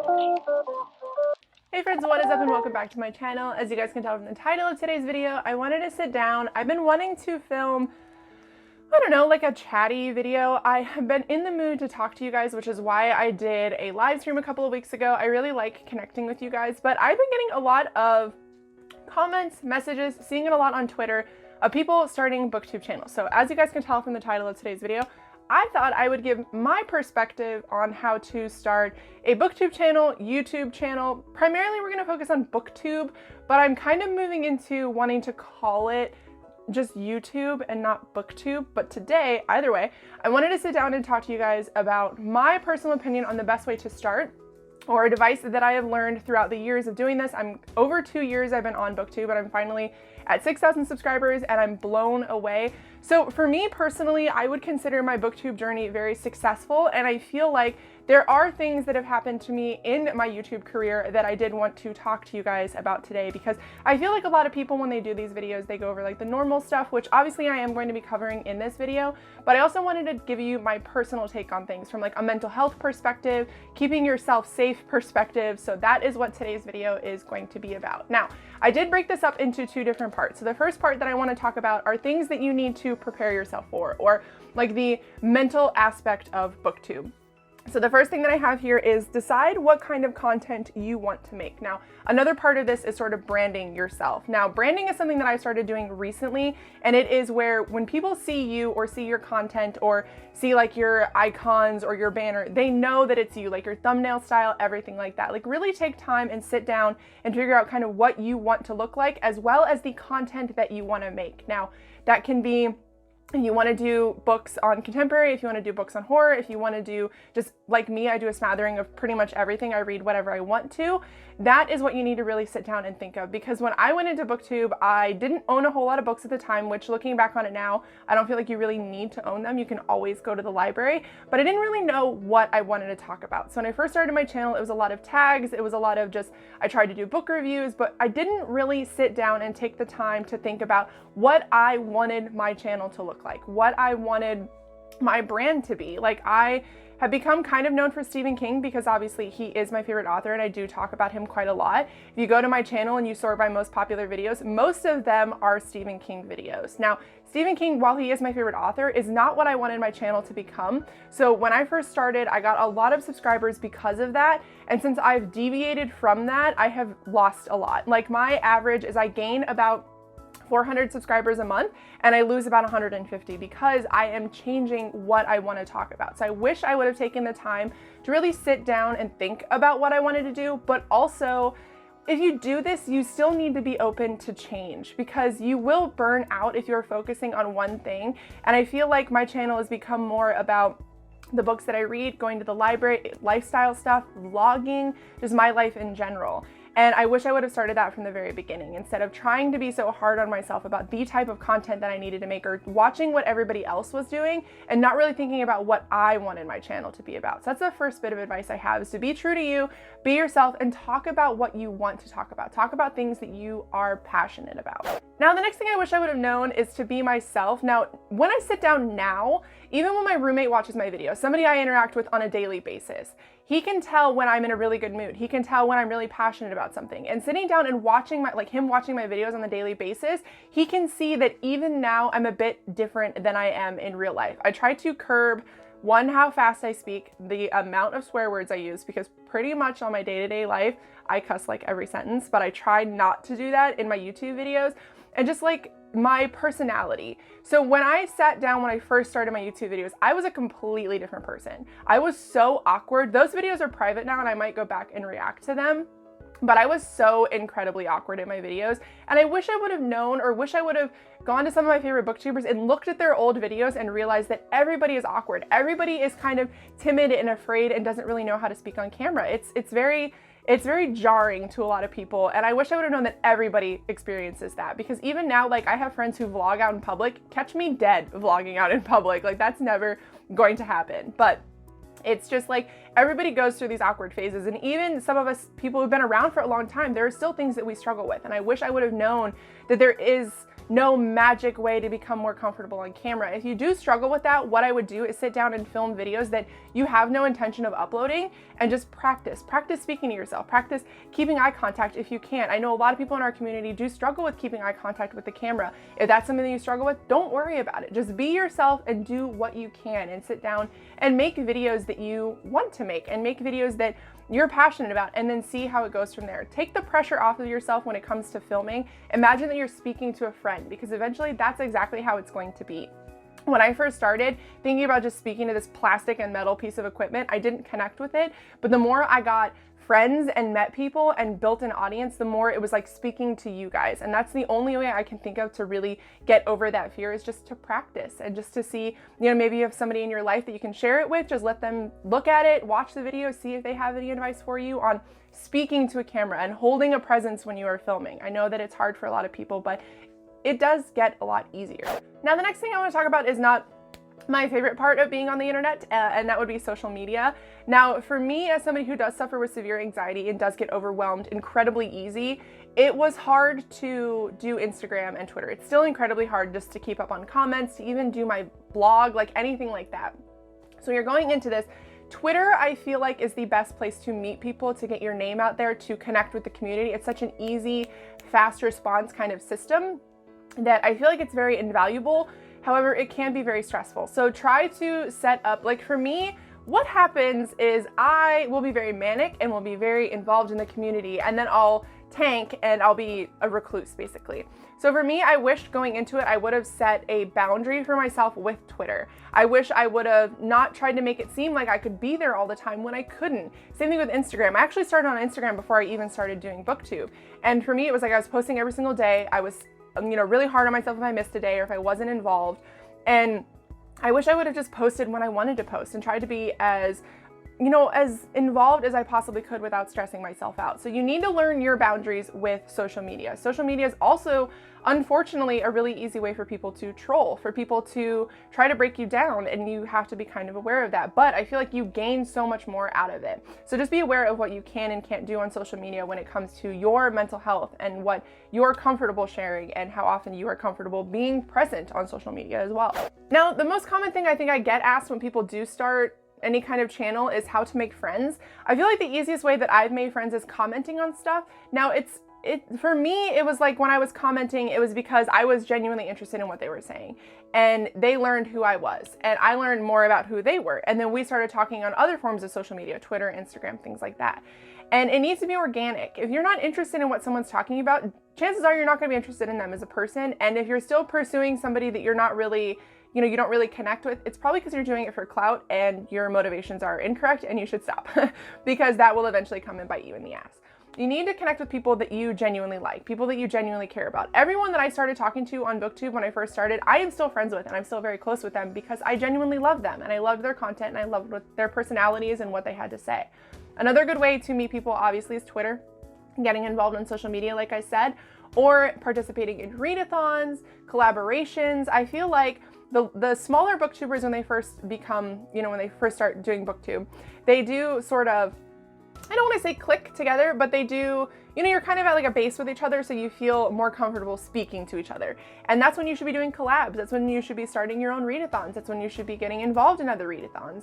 Hey friends, what is up and welcome back to my channel. As you guys can tell from the title of today's video, I wanted to sit down. I've been wanting to film, I don't know, like a chatty video. I have been in the mood to talk to you guys, which is why I did a live stream a couple of weeks ago. I really like connecting with you guys, but I've been getting a lot of comments, messages, seeing it a lot on Twitter of people starting booktube channels. So as you guys can tell from the title of today's video, I thought I would give my perspective on how to start a booktube channel, YouTube channel. Primarily we're going to focus on booktube, but I'm kind of moving into wanting to call it just YouTube and not booktube. But today, either way, I wanted to sit down and talk to you guys about my personal opinion on the best way to start, or a device that I have learned throughout the years of doing this. I'm over 2 years I've been on booktube, and I'm finally at 6,000 subscribers and I'm blown away. So for me personally, I would consider my booktube journey very successful, and I feel like there are things that have happened to me in my YouTube career that I did want to talk to you guys about today, because I feel like a lot of people, when they do these videos, they go over like the normal stuff, which obviously I am going to be covering in this video, but I also wanted to give you my personal take on things from like a mental health perspective, keeping yourself safe perspective. So that is what today's video is going to be about. Now, I did break this up into 2 different parts. So the first part that I want to talk about are things that you need to prepare yourself for, or like the mental aspect of booktube. So the first thing that I have here is decide what kind of content you want to make. Now, another part of this is sort of branding yourself. Now, branding is something that I started doing recently, and it is where when people see you or see your content or see like your icons or your banner, they know that it's you, like your thumbnail style, everything like that. Like really take time and sit down and figure out kind of what you want to look like, as well as the content that you want to make. Now, that can be, if you want to do books on contemporary, if you want to do books on horror, if you want to do, just like me, I do a smattering of pretty much everything. I read whatever I want to. That is what you need to really sit down and think of, because when I went into booktube, I didn't own a whole lot of books at the time, which looking back on it now, I don't feel like you really need to own them. You can always go to the library, but I didn't really know what I wanted to talk about. So when I first started my channel, it was a lot of tags. It was a lot of just, I tried to do book reviews, but I didn't really sit down and take the time to think about what I wanted my channel to look like, what I wanted my brand to be. Like, I have become kind of known for Stephen King because obviously he is my favorite author and I do talk about him quite a lot. If you go to my channel and you sort by most popular videos, most of them are Stephen King videos. Now, Stephen King, while he is my favorite author, is not what I wanted my channel to become. So when I first started, I got a lot of subscribers because of that. And since I've deviated from that, I have lost a lot. Like, my average is I gain about 400 subscribers a month and I lose about 150 because I am changing what I want to talk about. So I wish I would have taken the time to really sit down and think about what I wanted to do, but also if you do this, you still need to be open to change, because you will burn out if you're focusing on one thing. And I feel like my channel has become more about the books that I read, going to the library, lifestyle stuff, vlogging, just my life in general. And I wish I would have started that from the very beginning, instead of trying to be so hard on myself about the type of content that I needed to make, or watching what everybody else was doing and not really thinking about what I wanted my channel to be about. So that's the first bit of advice I have, is to be true to you, be yourself, and talk about what you want to talk about. Talk about things that you are passionate about. Now, the next thing I wish I would have known is to be myself. Now, when I sit down now, even when my roommate watches my videos, somebody I interact with on a daily basis, he can tell when I'm in a really good mood. He can tell when I'm really passionate about something. And sitting down and watching him watching my videos on a daily basis, he can see that even now I'm a bit different than I am in real life. I try to curb, one, how fast I speak, the amount of swear words I use, because pretty much on my day-to-day life, I cuss like every sentence, but I try not to do that in my YouTube videos. And just like my personality. So when I sat down, when I first started my YouTube videos, I was a completely different person. I was so awkward. Those videos are private now and I might go back and react to them. But I was so incredibly awkward in my videos, and I wish I would have known, or wish I would have gone to some of my favorite booktubers and looked at their old videos and realized that everybody is awkward. Everybody is kind of timid and afraid and doesn't really know how to speak on camera. It's very jarring to a lot of people, and I wish I would have known that everybody experiences that, because even now, like, I have friends who vlog out in public. Catch me dead vlogging out in public. Like, that's never going to happen. But it's just like everybody goes through these awkward phases, and even some of us people who've been around for a long time, there are still things that we struggle with. And I wish I would have known that there is no magic way to become more comfortable on camera. If you do struggle with that, what I would do is sit down and film videos that you have no intention of uploading and just practice. Practice speaking to yourself. Practice keeping eye contact if you can. I know a lot of people in our community do struggle with keeping eye contact with the camera. If that's something that you struggle with, don't worry about it. Just be yourself and do what you can and sit down and make videos that you want to make and make videos that you're passionate about, and then see how it goes from there. Take the pressure off of yourself when it comes to filming. Imagine that you're speaking to a friend, because eventually that's exactly how it's going to be. When I first started thinking about just speaking to this plastic and metal piece of equipment, I didn't connect with it. But the more I got friends and met people and built an audience, the more it was like speaking to you guys. And that's the only way I can think of to really get over that fear, is just to practice and just to see, you know, maybe you have somebody in your life that you can share it with. Just let them look at it, watch the video, see if they have any advice for you on speaking to a camera and holding a presence when you are filming. I know that it's hard for a lot of people, but it does get a lot easier. Now, the next thing I want to talk about is not my favorite part of being on the internet, and that would be social media. Now, for me, as somebody who does suffer with severe anxiety and does get overwhelmed incredibly easy, it was hard to do Instagram and Twitter. It's still incredibly hard just to keep up on comments, to even do my blog, like anything like that. So you're going into this. Twitter, I feel like, is the best place to meet people, to get your name out there, to connect with the community. It's such an easy, fast response kind of system that I feel like it's very invaluable. However, it can be very stressful. So try to set up, like for me, what happens is I will be very manic and will be very involved in the community, and then I'll tank and I'll be a recluse basically. So for me, I wished going into it, I would have set a boundary for myself with Twitter. I wish I would have not tried to make it seem like I could be there all the time when I couldn't. Same thing with Instagram. I actually started on Instagram before I even started doing BookTube. And for me, it was like I was posting every single day. I was, you know, really hard on myself if I missed a day or if I wasn't involved. And I wish I would have just posted when I wanted to post and tried to be as, you know, as involved as I possibly could without stressing myself out. So you need to learn your boundaries with social media. Social media is also, unfortunately, a really easy way for people to troll, for people to try to break you down, and you have to be kind of aware of that. But I feel like you gain so much more out of it. So just be aware of what you can and can't do on social media when it comes to your mental health and what you're comfortable sharing and how often you are comfortable being present on social media as well. Now, the most common thing I think I get asked when people do start any kind of channel is how to make friends. I feel like the easiest way that I've made friends is commenting on stuff. Now, for me, it was like when I was commenting, it was because I was genuinely interested in what they were saying, and they learned who I was, and I learned more about who they were. And then we started talking on other forms of social media, Twitter, Instagram, things like that. And it needs to be organic. If you're not interested in what someone's talking about, chances are you're not going to be interested in them as a person. And if you're still pursuing somebody that you're not really, you know, you don't really connect with, it's probably because you're doing it for clout and your motivations are incorrect, and you should stop because that will eventually come and bite you in the ass. You need to connect with people that you genuinely like, people that you genuinely care about. Everyone that I started talking to on BookTube when I first started, I am still friends with, and I'm still very close with them because I genuinely love them, and I loved their content, and I loved what their personalities and what they had to say. Another good way to meet people, obviously, is Twitter, getting involved in social media, like I said, or participating in readathons, collaborations. I feel like the smaller booktubers, when they first become, you know, when they first start doing BookTube, they do sort of, I don't want to say click together, but they do, you know, you're kind of at like a base with each other, so you feel more comfortable speaking to each other. And that's when you should be doing collabs. That's when you should be starting your own readathons. That's when you should be getting involved in other readathons.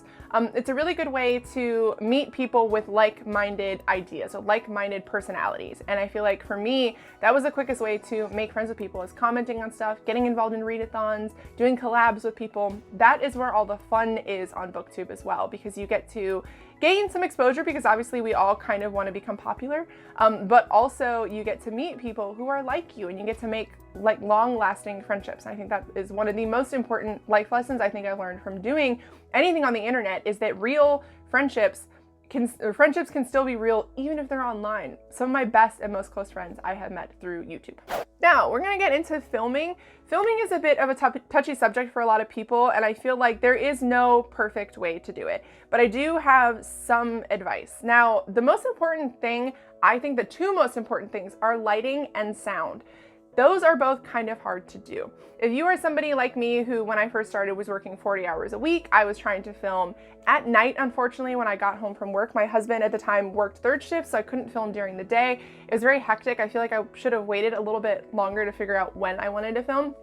It's a really good way to meet people with like-minded ideas, or like-minded personalities. And I feel like for me, that was the quickest way to make friends with people, is commenting on stuff, getting involved in readathons, doing collabs with people. That is where all the fun is on BookTube as well, because you get to gain some exposure, because obviously we all kind of want to become popular, but also you get to meet people who are like you, and you get to make like long-lasting friendships. I think that is one of the most important life lessons I think I've learned from doing anything on the internet, is that real friendships can still be real even if they're online. Some of my best and most close friends I have met through YouTube. Now, we're gonna get into filming. Filming is a bit of a touchy subject for a lot of people, and I feel like there is no perfect way to do it, but I do have some advice. Now, the most important thing, I think the two most important things, are lighting and sound. those are both kind of hard to do. If you are somebody like me who, when I first started, was working 40 hours a week, I was trying to film at night, unfortunately, when I got home from work. My husband at the time worked third shift, so I couldn't film during the day. It was very hectic. I feel like I should have waited a little bit longer to figure out when I wanted to film.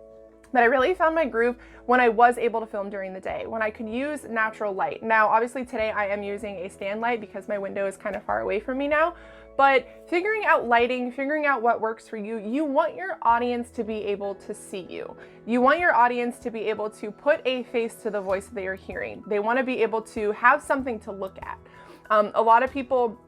But I really found my groove when I was able to film during the day, when I could use natural light. Now, obviously today I am using a stand light because my window is kind of far away from me now, but figuring out lighting, figuring out what works for you, you want your audience to be able to see you. You want your audience to be able to put a face to the voice that they are hearing. They want to be able to have something to look at. A lot of people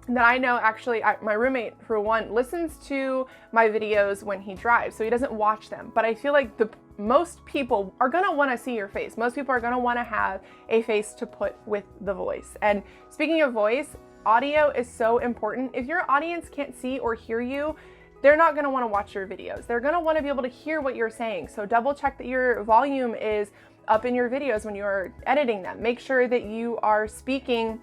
that I know, actually, my roommate, for one, listens to my videos when he drives, so he doesn't watch them. But I feel like most people are gonna wanna see your face. Most people are gonna wanna have a face to put with the voice. And speaking of voice, audio is so important. If your audience can't see or hear you, they're not gonna wanna watch your videos. They're gonna wanna be able to hear what you're saying. So double check that your volume is up in your videos when you're editing them. Make sure that you are speaking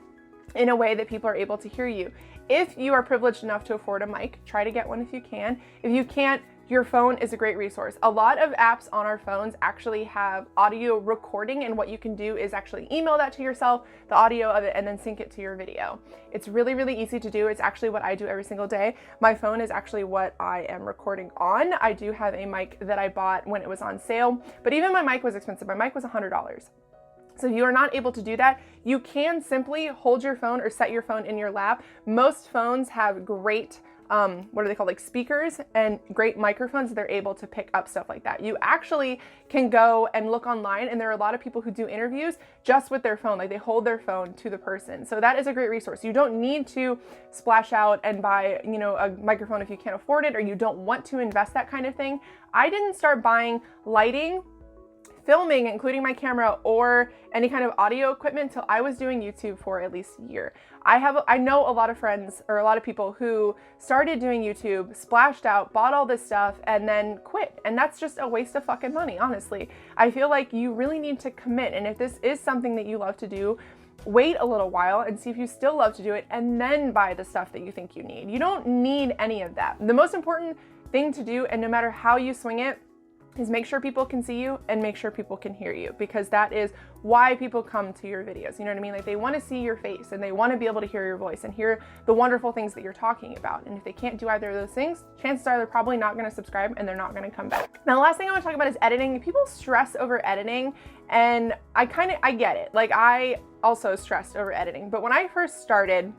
in a way that people are able to hear you. If you are privileged enough to afford a mic, try to get one if you can. If you can't, your phone is a great resource. A lot of apps on our phones actually have audio recording, and what you can do is actually email that to yourself, the audio of it, and then sync it to your video. It's really, really easy to do. It's actually what I do every single day. My phone is actually what I am recording on. I do have a mic that I bought when it was on sale, but even my mic was expensive. My mic was $100. So if you are not able to do that, you can simply hold your phone or set your phone in your lap. Most phones have great, what are they called, like speakers, and great microphones. They're able to pick up stuff like that. You actually can go and look online, and there are a lot of people who do interviews just with their phone, like they hold their phone to the person. So that is a great resource. You don't need to splash out and buy, you know, a microphone if you can't afford it or you don't want to invest that kind of thing. I didn't start buying lighting, filming, including my camera, or any kind of audio equipment until I was doing YouTube for at least a year. I know a lot of friends, or a lot of people who started doing YouTube, splashed out, bought all this stuff, and then quit. And that's just a waste of fucking money, honestly. I feel like you really need to commit. And if this is something that you love to do, wait a little while and see if you still love to do it, and then buy the stuff that you think you need. You don't need any of that. The most important thing to do, and no matter how you swing it, is make sure people can see you and make sure people can hear you, because that is why people come to your videos. You know what I mean? Like, they want to see your face and they want to be able to hear your voice and hear the wonderful things that you're talking about. And if they can't do either of those things, chances are they're probably not going to subscribe and they're not going to come back. Now, the last thing I want to talk about is editing. People stress over editing, and I get it. Like, I also stressed over editing, but when I first started,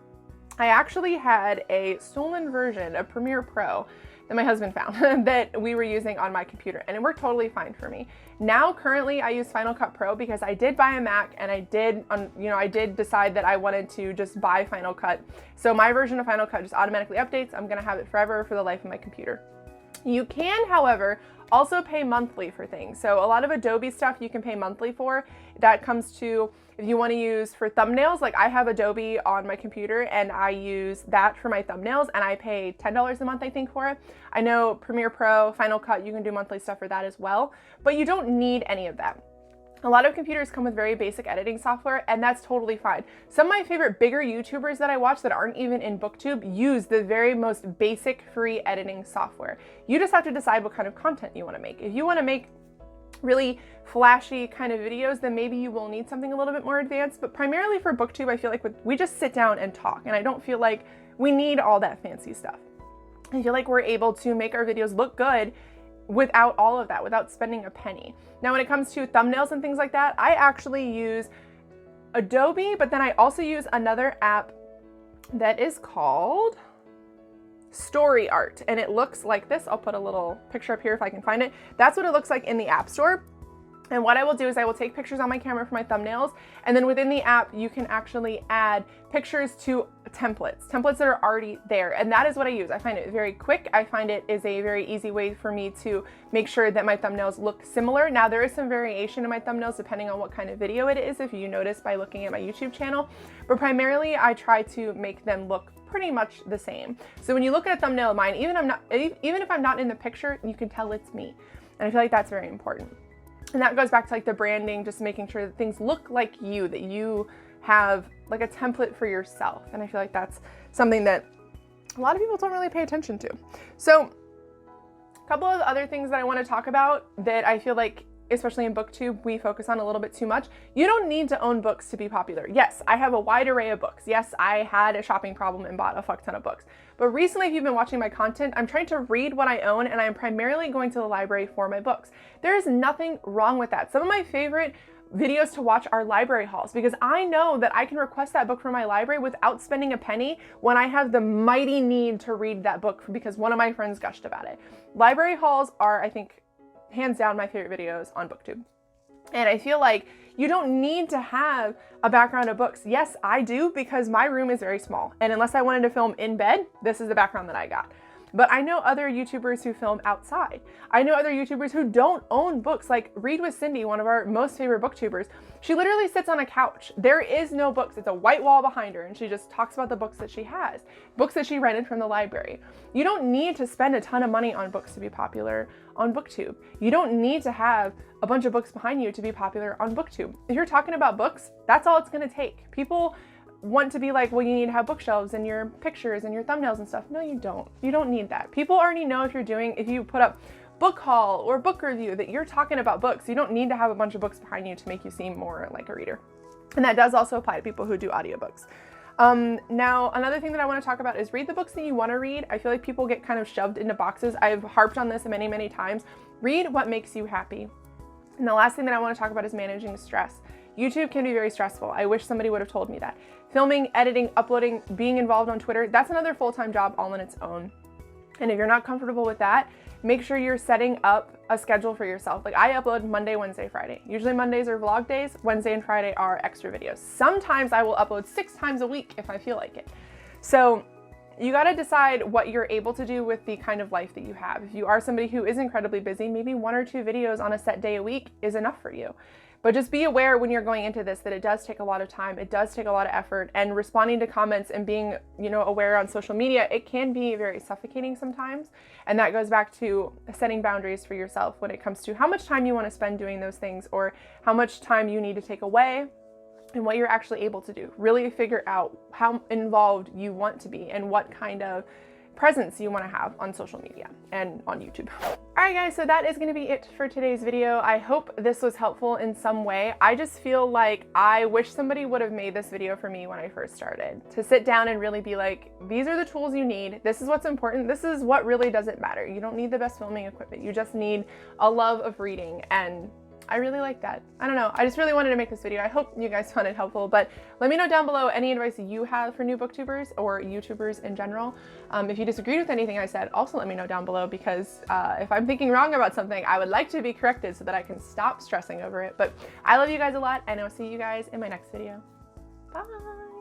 I actually had a stolen version of Premiere Pro that my husband found that we were using on my computer, and it worked totally fine for me. Now, currently, I use Final Cut Pro because I did buy a Mac, and I did decide that I wanted to just buy Final Cut. So my version of Final Cut just automatically updates. I'm gonna have it forever for the life of my computer. You can, however, also pay monthly for things. So a lot of Adobe stuff you can pay monthly for. That comes to, if you want to use for thumbnails, like I have Adobe on my computer and I use that for my thumbnails, and I pay $10 a month, I think, for it. I know Premiere Pro, Final Cut, you can do monthly stuff for that as well, but you don't need any of that. A lot of computers come with very basic editing software, and that's totally fine. Some of my favorite bigger YouTubers that I watch that aren't even in BookTube use the very most basic free editing software. You just have to decide what kind of content you want to make. If you want to make really flashy kind of videos, then maybe you will need something a little bit more advanced. But primarily for BookTube, I feel like we just sit down and talk, and I don't feel like we need all that fancy stuff. I feel like we're able to make our videos look good without all of that, without spending a penny. Now, when it comes to thumbnails and things like that, I actually use Adobe, but then I also use another app that is called Story Art, and it looks like this. I'll put a little picture up here if I can find it. That's what it looks like in the App Store. And what I will do is I will take pictures on my camera for my thumbnails, and then within the app, you can actually add pictures to templates that are already there. And that is what I use. I find it very quick. I find it is a very easy way for me to make sure that my thumbnails look similar. Now, there is some variation in my thumbnails depending on what kind of video it is, if you notice by looking at my YouTube channel, but primarily I try to make them look pretty much the same. So when you look at a thumbnail of mine, even if I'm not in the picture, you can tell it's me. And I feel like that's very important. And that goes back to like the branding, just making sure that things look like you, that you have like a template for yourself. And I feel like that's something that a lot of people don't really pay attention to. So A couple of other things that I want to talk about that I feel like, especially in BookTube, we focus on a little bit too much. You don't need to own books to be popular. Yes, I have a wide array of books. Yes, I had a shopping problem and bought a fuck ton of books. But recently, if you've been watching my content, I'm trying to read what I own, and I'm primarily going to the library for my books. There is nothing wrong with that. Some of my favorite videos to watch are library hauls, because I know that I can request that book from my library without spending a penny when I have the mighty need to read that book because one of my friends gushed about it. Library hauls are, I think, hands down my favorite videos on BookTube. And I feel like you don't need to have a background of books. Yes, I do, because my room is very small. And unless I wanted to film in bed, this is the background that I got. But I know other YouTubers who film outside. I know other YouTubers who don't own books, like Read with Cindy, one of our most favorite booktubers. She literally sits on a couch. There is no books. It's a white wall behind her, and she just talks about the books that she has, books that she rented from the library. You don't need to spend a ton of money on books to be popular on BookTube. You don't need to have a bunch of books behind you to be popular on BookTube. If you're talking about books, that's all it's gonna take. People want to be like, well, you need to have bookshelves and your pictures and your thumbnails and stuff. No, you don't. You don't need that. People already know if you put up book haul or book review that you're talking about books. You don't need to have a bunch of books behind you to make you seem more like a reader. And that does also apply to people who do audiobooks. Now, another thing that I want to talk about is read the books that you want to read. I feel like people get kind of shoved into boxes. I've harped on this many, many times. Read what makes you happy. And the last thing that I want to talk about is managing stress. YouTube can be very stressful. I wish somebody would have told me that. Filming, editing, uploading, being involved on Twitter, that's another full-time job all on its own. And if you're not comfortable with that, make sure you're setting up a schedule for yourself. Like, I upload Monday, Wednesday, Friday. Usually Mondays are vlog days. Wednesday and Friday are extra videos. Sometimes I will upload 6 times a week if I feel like it. So you got to decide what you're able to do with the kind of life that you have. If you are somebody who is incredibly busy, maybe 1 or 2 videos on a set day a week is enough for you. But just be aware when you're going into this that it does take a lot of time, it does take a lot of effort, and responding to comments and being, aware on social media, it can be very suffocating sometimes. And that goes back to setting boundaries for yourself when it comes to how much time you want to spend doing those things, or how much time you need to take away, and what you're actually able to do. Really figure out how involved you want to be and what kind of presence you want to have on social media and on YouTube. Alright guys, so that is going to be it for today's video. I hope this was helpful in some way. I just feel like I wish somebody would have made this video for me when I first started. To sit down and really be like, these are the tools you need, this is what's important, this is what really doesn't matter. You don't need the best filming equipment, you just need a love of reading, and I really like that. I don't know, I just really wanted to make this video. I hope you guys found it helpful, but let me know down below any advice you have for new booktubers or YouTubers in general. If you disagreed with anything I said, also let me know down below, because if I'm thinking wrong about something, I would like to be corrected so that I can stop stressing over it. But I love you guys a lot, and I'll see you guys in my next video. Bye!